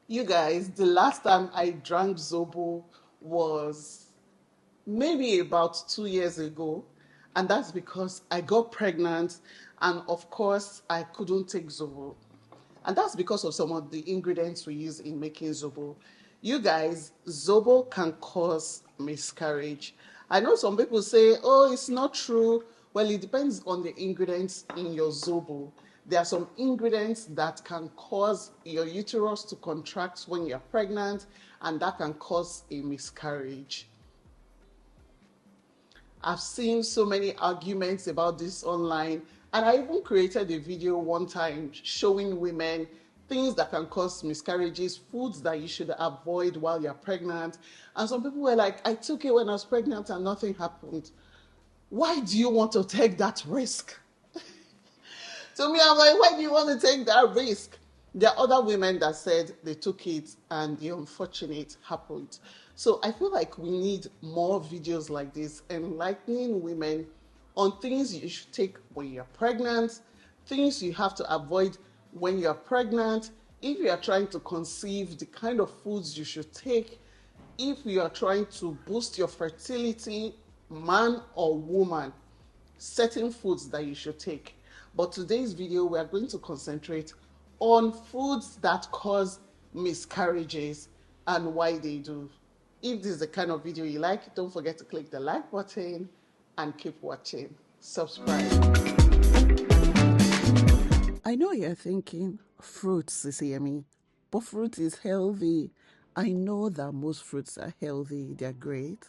You guys, the last time I drank Zobo was maybe about 2 years ago. And that's because I got pregnant and, of course, I couldn't take Zobo. And that's because of some of the ingredients we use in making Zobo. You guys, Zobo can cause miscarriage. I know some people say, oh, it's not true. Well, it depends on the ingredients in your Zobo. There are some ingredients that can cause your uterus to contract when you're pregnant, and that can cause a miscarriage. I've seen so many arguments about this online, and I even created a video one time showing women things that can cause miscarriages, foods that you should avoid while you're pregnant. And some people were like, I took it when I was pregnant and nothing happened. Why do you want to take that risk? To me, I'm like, why do you want to take that risk? There are other women that said they took it and the unfortunate happened. So I feel like we need more videos like this, enlightening women on things you should take when you're pregnant, things you have to avoid when you're pregnant, if you are trying to conceive, the kind of foods you should take, if you are trying to boost your fertility, man or woman, certain foods that you should take. But today's video, we are going to concentrate on foods that cause miscarriages and why they do. If this is the kind of video you like, don't forget to click the like button and keep watching. Subscribe. I know you're thinking fruits is yummy, but fruit is healthy. I know that most fruits are healthy, they're great,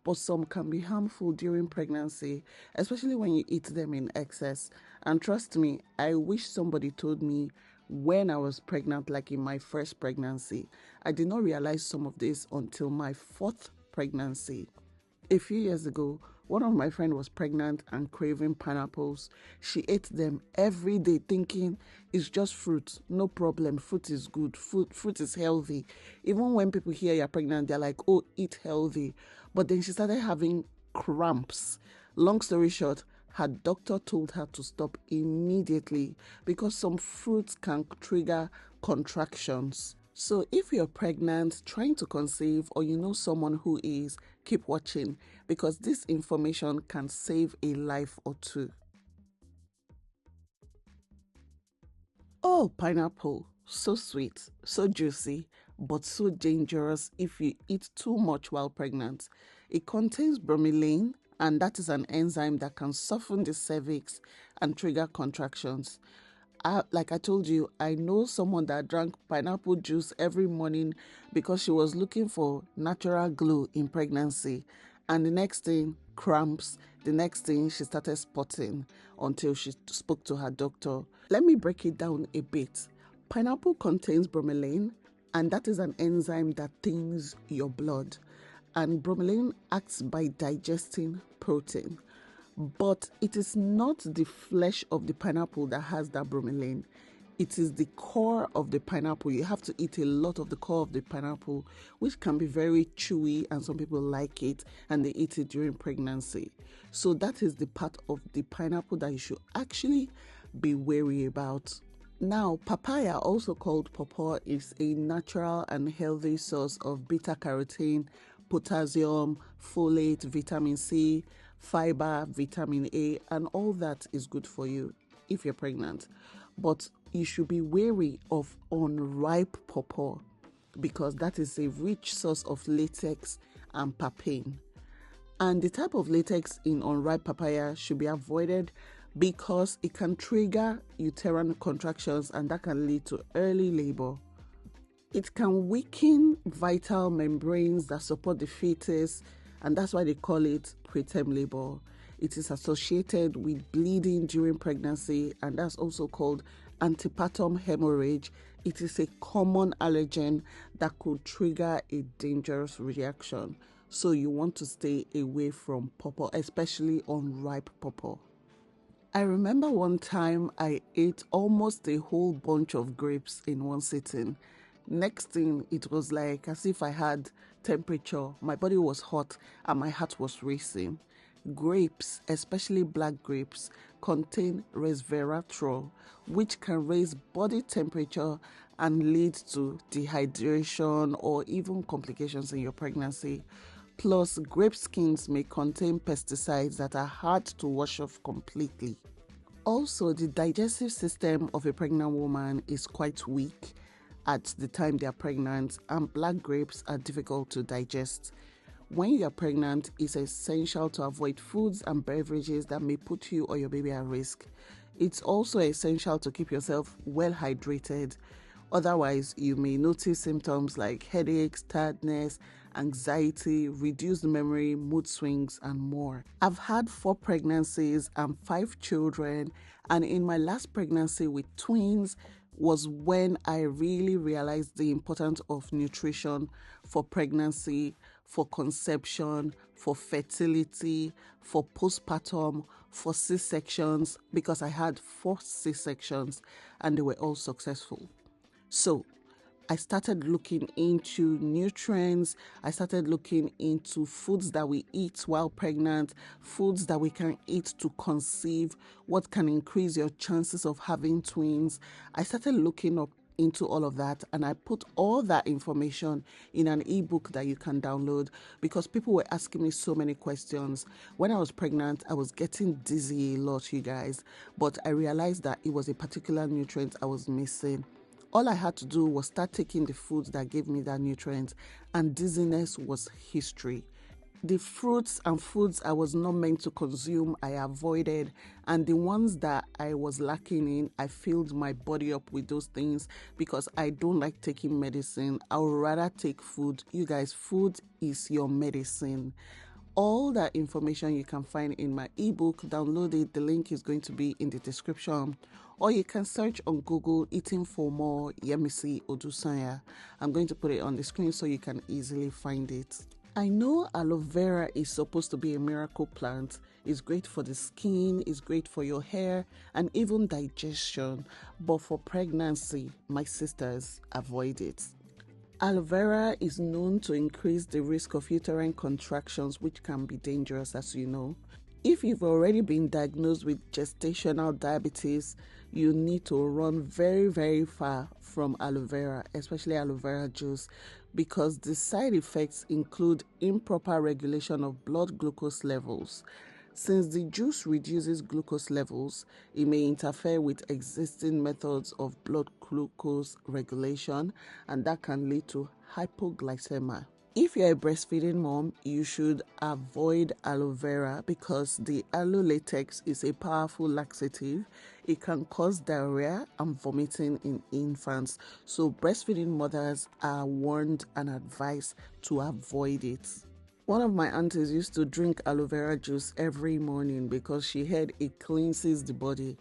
but some can be harmful during pregnancy, especially when you eat them in excess. And trust me, I wish somebody told me when I was pregnant, like in my first pregnancy. I did not realize some of this until my fourth pregnancy. A few years ago, one of my friends was pregnant and craving pineapples. She ate them every day thinking it's just fruit, no problem, fruit is good, fruit is healthy. Even when people hear you're pregnant, they're like, oh, eat healthy. But then she started having cramps. Long story short, her doctor told her to stop immediately because some fruits can trigger contractions. So if you're pregnant, trying to conceive, or you know someone who is, keep watching because this information can save a life or two. Oh, pineapple, so sweet, so juicy, but so dangerous if you eat too much while pregnant. It contains bromelain, and that is an enzyme that can soften the cervix and trigger contractions. Like I told you, I know someone that drank pineapple juice every morning because she was looking for natural glow in pregnancy. And the next thing, cramps. The next thing, she started spotting until she spoke to her doctor. Let me break it down a bit. Pineapple contains bromelain, and that is an enzyme that thins your blood. And bromelain acts by digesting protein. But it is not the flesh of the pineapple that has that bromelain. It is the core of the pineapple. You have to eat a lot of the core of the pineapple, which can be very chewy, and some people like it and they eat it during pregnancy. So that is the part of the pineapple that you should actually be wary about. Now, papaya, also called pawpaw, is a natural and healthy source of beta-carotene, potassium, folate, vitamin C, fiber, vitamin A, and all that is good for you if you're pregnant. But you should be wary of unripe pawpaw because that is a rich source of latex and papain. And the type of latex in unripe papaya should be avoided because it can trigger uterine contractions and that can lead to early labor. It can weaken vital membranes that support the fetus, and that's why they call it preterm labor. It is associated with bleeding during pregnancy, and that's also called antepartum hemorrhage. It is a common allergen that could trigger a dangerous reaction. So you want to stay away from pawpaw, especially unripe pawpaw. I remember one time I ate almost a whole bunch of grapes in one sitting. Next thing, it was like as if I had temperature. My body was hot and my heart was racing. Grapes, especially black grapes, contain resveratrol, which can raise body temperature and lead to dehydration or even complications in your pregnancy. Plus, grape skins may contain pesticides that are hard to wash off completely. Also, the digestive system of a pregnant woman is quite weak at the time they are pregnant, and black grapes are difficult to digest. When you are pregnant, it's essential to avoid foods and beverages that may put you or your baby at risk. It's also essential to keep yourself well hydrated. Otherwise, you may notice symptoms like headaches, tiredness, anxiety, reduced memory, mood swings, and more. I've had 4 pregnancies and 5 children, and in my last pregnancy with twins was when I really realized the importance of nutrition for pregnancy, for conception, for fertility, for postpartum, for C-sections, because I had 4 C-sections and they were all successful. So I started looking into nutrients. I started looking into foods that we eat while pregnant, foods that we can eat to conceive, what can increase your chances of having twins. I started looking up into all of that, and I put all that information in an ebook that you can download because people were asking me so many questions. When I was pregnant, I was getting dizzy a lot, you guys, but I realized that it was a particular nutrient I was missing. All I had to do was start taking the foods that gave me that nutrient, and dizziness was history. The fruits and foods I was not meant to consume, I avoided, and the ones that I was lacking in, I filled my body up with those things because I don't like taking medicine. I would rather take food. You guys, food is your medicine. All that information you can find in my ebook. Download it. The link is going to be in the description. Or you can search on Google, Eating for More, YEMISI, ODUSANYA. I'm going to put it on the screen so you can easily find it. I know aloe vera is supposed to be a miracle plant. It's great for the skin, it's great for your hair, and even digestion. But for pregnancy, my sisters, avoid it. Aloe vera is known to increase the risk of uterine contractions, which can be dangerous, as you know. If you've already been diagnosed with gestational diabetes, you need to run very, very far from aloe vera, especially aloe vera juice, because the side effects include improper regulation of blood glucose levels. Since the juice reduces glucose levels, it may interfere with existing methods of blood glucose regulation, and that can lead to hypoglycemia. If you're a breastfeeding mom, you should avoid aloe vera because the aloe latex is a powerful laxative. It can cause diarrhea and vomiting in infants. So breastfeeding mothers are warned and advised to avoid it. One of my aunties used to drink aloe vera juice every morning because she heard it cleanses the body.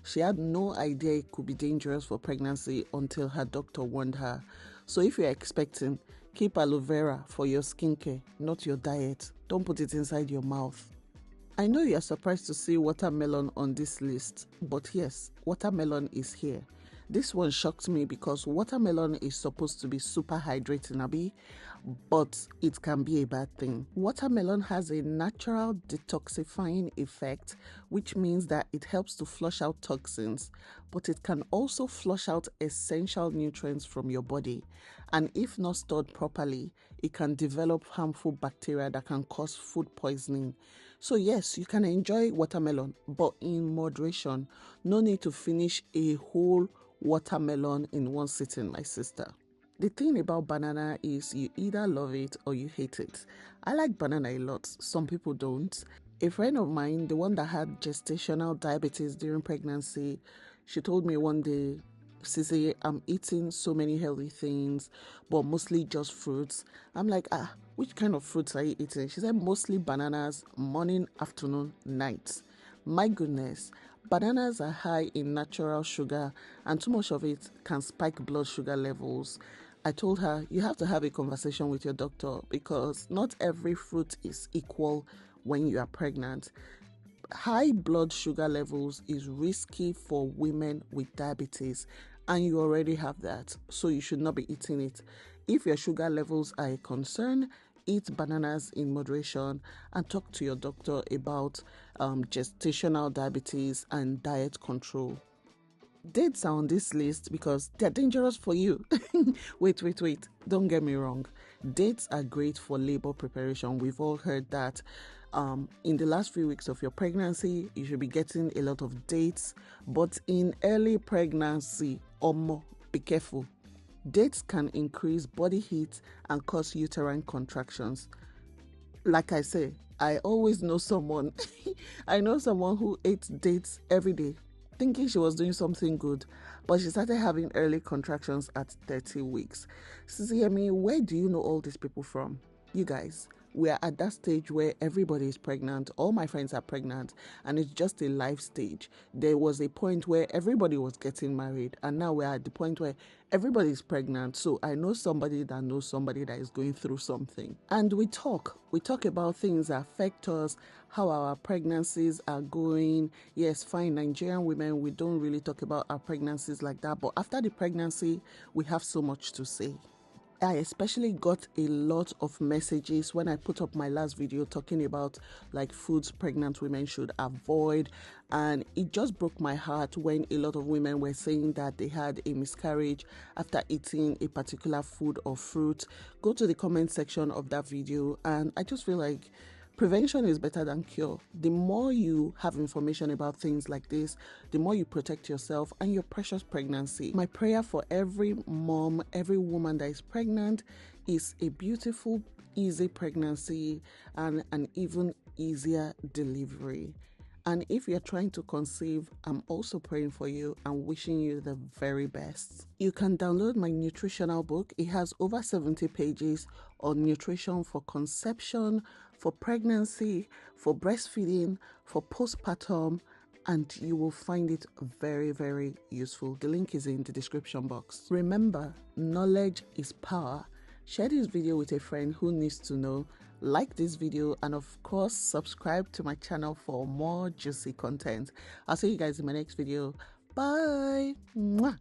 She had no idea it could be dangerous for pregnancy until her doctor warned her. So if you're expecting, keep aloe vera for your skincare, not your diet. Don't put it inside your mouth. I know you're surprised to see watermelon on this list, but yes, watermelon is here. This one shocked me because watermelon is supposed to be super hydrating, Abi, but it can be a bad thing. Watermelon has a natural detoxifying effect, which means that it helps to flush out toxins, but it can also flush out essential nutrients from your body. And if not stored properly, it can develop harmful bacteria that can cause food poisoning. So yes, you can enjoy watermelon, but in moderation. No need to finish a whole watermelon in one sitting, my sister. The thing about banana is you either love it or you hate it. I like banana a lot. Some people don't. A friend of mine, the one that had gestational diabetes during pregnancy, she told me one day, Sissy, I'm eating so many healthy things, but mostly just fruits. I'm like, which kind of fruits are you eating? She said, mostly bananas, morning, afternoon, night. My goodness, bananas are high in natural sugar, and too much of it can spike blood sugar levels. I told her, you have to have a conversation with your doctor because not every fruit is equal when you are pregnant. High blood sugar levels is risky for women with diabetes, and you already have that, so you should not be eating it. If your sugar levels are a concern, eat bananas in moderation and talk to your doctor about gestational diabetes and diet control. Dates are on this list because they're dangerous for you. Wait. Don't get me wrong. Dates are great for labor preparation. We've all heard that. In the last few weeks of your pregnancy, you should be getting a lot of dates. But in early pregnancy, be careful. Dates can increase body heat and cause uterine contractions. Like I say, I always know someone. I know someone who ate dates every day, thinking she was doing something good, but she started having early contractions at 30 weeks. Sisi Yemi, where do you know all these people from? You guys, we are at that stage where everybody is pregnant. All my friends are pregnant, and it's just a life stage. There was a point where everybody was getting married, and now we're at the point where everybody is pregnant. So I know somebody that knows somebody that is going through something. And we talk about things that affect us, how our pregnancies are going. Yes, fine, Nigerian women, we don't really talk about our pregnancies like that. But after the pregnancy, we have so much to say. I especially got a lot of messages when I put up my last video talking about like foods pregnant women should avoid, and it just broke my heart when a lot of women were saying that they had a miscarriage after eating a particular food or fruit. Go to the comment section of that video, and I just feel like prevention is better than cure. The more you have information about things like this, the more you protect yourself and your precious pregnancy. My prayer for every mom, every woman that is pregnant is a beautiful, easy pregnancy and an even easier delivery. And if you're trying to conceive, I'm also praying for you and wishing you the very best. You can download my nutritional book. It has over 70 pages on nutrition for conception, for pregnancy, for breastfeeding, for postpartum, and you will find it very, very useful. The link is in the description box. Remember, knowledge is power. Share this video with a friend who needs to know. Like this video, and of course subscribe to my channel for more juicy content. I'll see you guys in my next video. Bye. Mwah.